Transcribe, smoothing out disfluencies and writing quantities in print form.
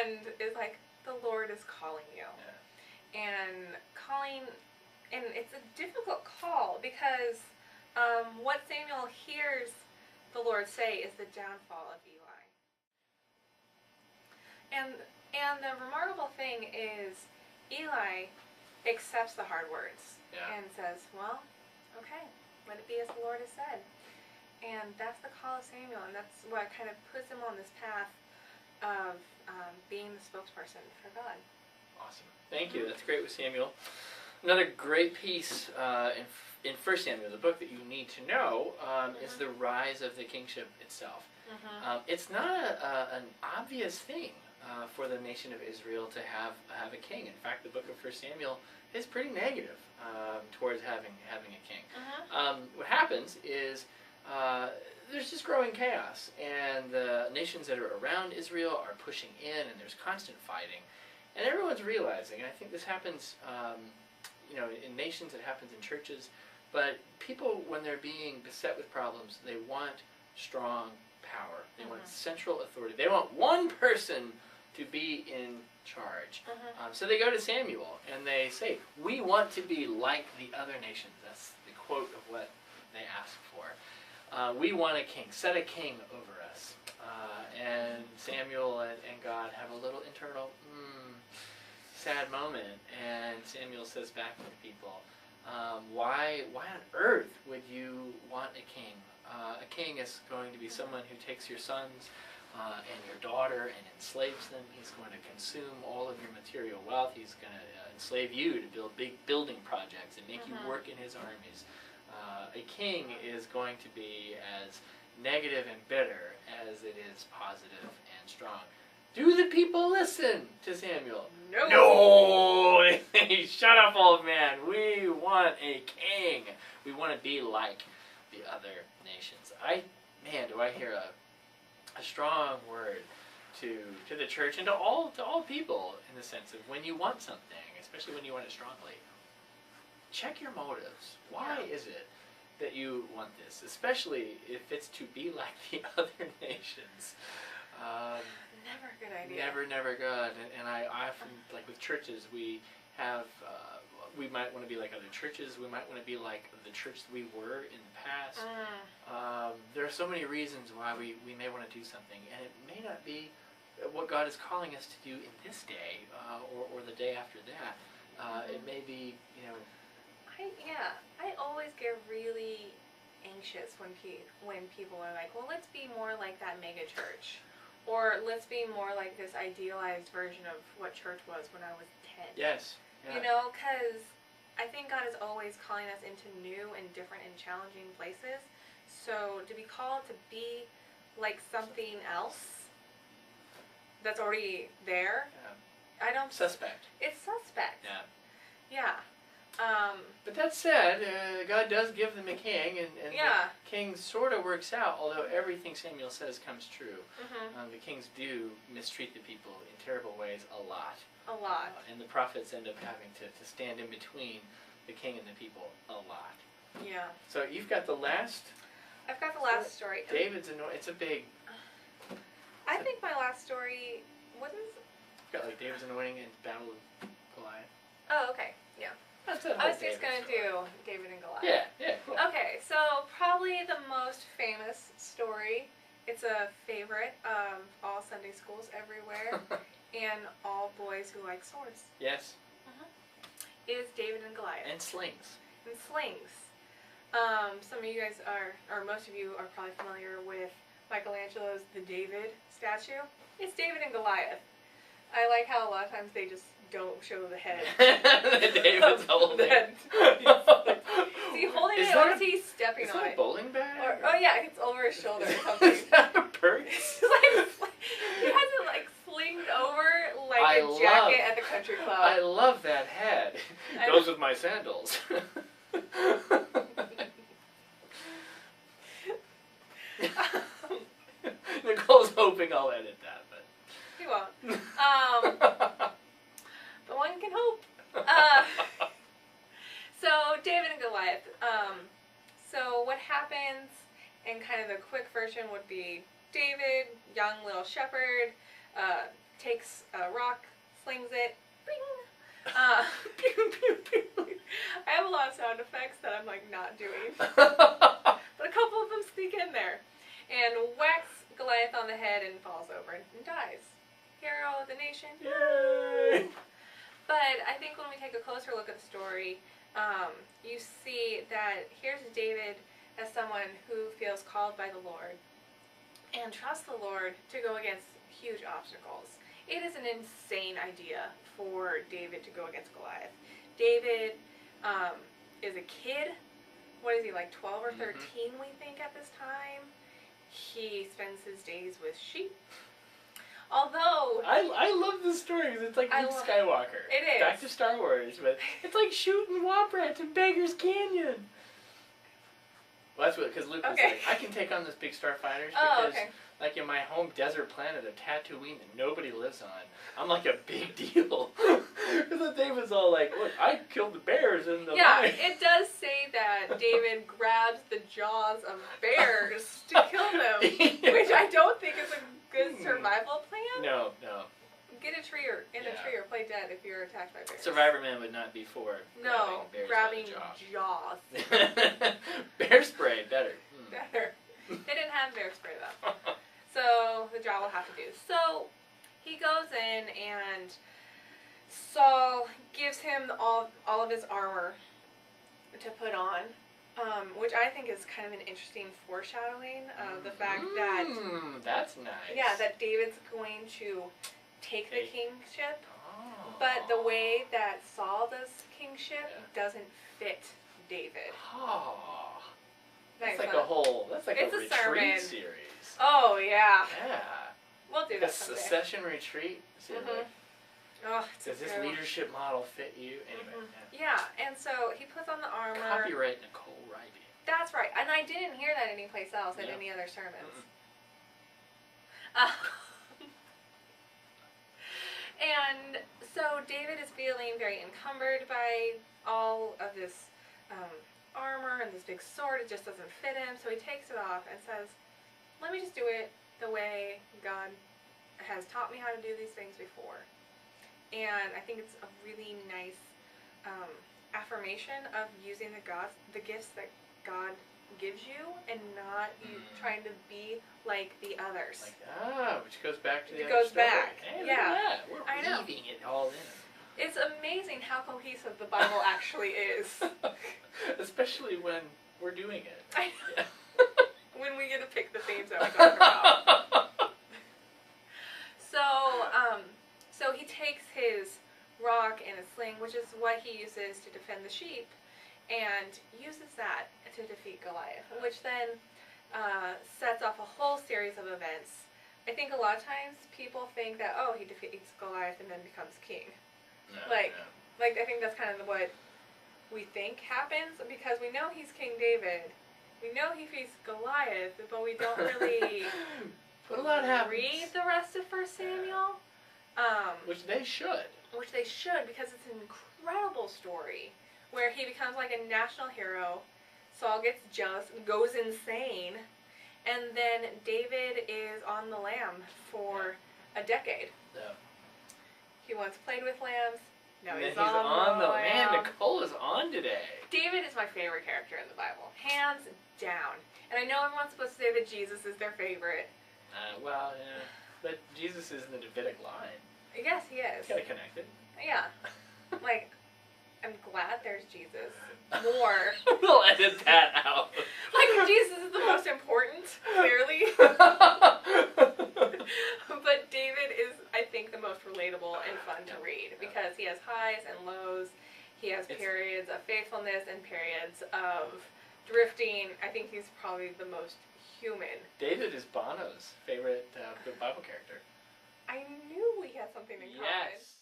and is like, the Lord is calling you. Yeah. And it's a difficult call because what Samuel hears the Lord say is the downfall of Eli. And the remarkable thing is Eli accepts the hard words and says, well, okay, let it be as the Lord has said. And that's the call of Samuel, and that's what kind of puts him on this path of being the spokesperson for God. Awesome. Thank you. That's great with Samuel. Another great piece in 1 Samuel, the book that you need to know, is the rise of the kingship itself. It's not an obvious thing for the nation of Israel to have a king. In fact, the book of 1 Samuel is pretty negative towards having a king. What happens is there's just growing chaos, and the nations that are around Israel are pushing in, and there's constant fighting. And everyone's realizing, and I think this happens in nations, it happens in churches, but people, when they're being beset with problems, they want strong power. They want central authority. They want one person to be in charge. So they go to Samuel, and they say, we want to be like the other nations. That's the quote of what they ask for. We want a king. Set a king over us. And Samuel and God have a little internal sad moment, and Samuel says back to the people, why on earth would you want a king? A king is going to be someone who takes your sons and your daughter and enslaves them. He's going to consume all of your material wealth. He's going to enslave you to build big building projects and make you work in his armies. A king is going to be as negative and bitter as it is positive and strong. Do the people listen to Samuel? No! They shut up, old man. We want a king. We want to be like the other nations. Do I hear a strong word to the church and to all people, in the sense of when you want something, especially when you want it strongly, check your motives. Why is it that you want this? Especially if it's to be like the other nations. Never a good idea. Never good. And I often, like with churches, we have, we might want to be like other churches. We might want to be like the church that we were in the past. There are so many reasons why we may want to do something, and it may not be what God is calling us to do in this day or the day after that. It may be, I always get really anxious when people are like, well, let's be more like that mega church. Or let's be more like this idealized version of what church was when I was 10. Yes. Yeah. Because I think God is always calling us into new and different and challenging places. So to be called to be like something else that's already there, I don't... Suspect. It's suspect. Yeah. Yeah. But that said, God does give them a king, and the king sort of works out, although everything Samuel says comes true. The kings do mistreat the people in terrible ways a lot. And the prophets end up having to stand in between the king and the people a lot. Yeah. So you've got the last... I've got the last story. David's it's a big... I think my last story... What is... You've got like David's anointing and Battle of Goliath. Oh, okay. Yeah. I was just going to do David and Goliath. Yeah, cool. Okay, so probably the most famous story, it's a favorite of all Sunday schools everywhere, and all boys who like swords. Yes. Is David and Goliath. And slings. And slings. Some of you guys or most of you are probably familiar with Michelangelo's The David statue. It's David and Goliath. I like how a lot of times they just don't show the head. David's holding it. Is he holding it or is he stepping on it? Is that a bowling bag? Oh yeah, it's over his shoulder or something. Is that a purse? He has it like slinged over like a jacket at the country club. I love that head. It goes with my sandals. Nicole's hoping I'll edit that, but he won't. But one can hope. So David and Goliath. So what happens, and kind of the quick version would be David, young little shepherd, takes a rock, slings it, bing. Pew, pew, pew. I have a lot of sound effects that I'm like not doing, but a couple of them sneak in there, and whacks Goliath on the head and falls over and dies. Hero of the nation. Yay! But I think when we take a closer look at the story, you see that here's David as someone who feels called by the Lord and trusts the Lord to go against huge obstacles. It is an insane idea for David to go against Goliath. David is a kid. What is he, like 12 or 13, we think, at this time? He spends his days with sheep. Although... I love this story because it's like Luke Skywalker. It is. Back to Star Wars, but it's like shooting womp rats in Beggar's Canyon. Well, that's what, because Luke was like, I can take on this big starfighters because, like, in my home desert planet of Tatooine that nobody lives on, I'm like a big deal. Because David's all like, look, I killed the bears in the lion. It does say that David grabs the jaws of bears to kill them, which I don't think is a good survival plan. No. Get a tree or play dead if you're attacked by bears. Survivor Man would not be for grabbing jaws. Bear spray, better. Better. They didn't have bear spray though. So the jaw will have to do. So he goes in and Saul gives him all of his armor to put on, which I think is kind of an interesting foreshadowing of the fact that... That's nice. Yeah, that David's going to take the kingship, but the way that Saul does kingship doesn't fit David. That's like a retreat sermon. series. Oh, yeah. Yeah. We'll do that someday. A session retreat. Oh, does this leadership model fit you? Anyway. Yeah, and so he puts on the armor. Copyright Nicole Ryby. That's right, and I didn't hear that anyplace else in any other sermons. And so David is feeling very encumbered by all of this armor and this big sword. It just doesn't fit him, so he takes it off and says, let me just do it the way God has taught me how to do these things before. And I think it's a really nice affirmation of using the gifts that God gives you and not you trying to be like the others. Which goes back to the It goes story. back. Hey, look at that. We're weaving it all in. It's amazing how cohesive the Bible actually is. Especially when we're doing it. I know. When we get to pick the themes that we talk about. So he takes his rock and a sling, which is what he uses to defend the sheep, and uses that to defeat Goliath, which then sets off a whole series of events. I think a lot of times people think that, he defeats Goliath and then becomes king. I think that's kind of what we think happens, because we know he's King David. We know he defeats Goliath, but we don't really read the rest of 1 Samuel. Which they should. Because it's an incredible story where he becomes like a national hero. Saul gets jealous, goes insane, and then David is on the lam for a decade. Yeah. He once played with lambs. Now he's on the lamb. Man, Nicole is on today. David is my favorite character in the Bible, hands down. And I know everyone's supposed to say that Jesus is their favorite. But Jesus is in the Davidic line. Yes, he is. Gotta connect it. Yeah. I'm glad there's Jesus. More. We'll edit that out. Jesus is the most important, clearly. But David is, I think, the most relatable and fun to read, because he has highs and lows. He has periods of faithfulness and periods of drifting. I think he's probably the most human. David is Bono's favorite Bible character. I knew we had something in common. Yes.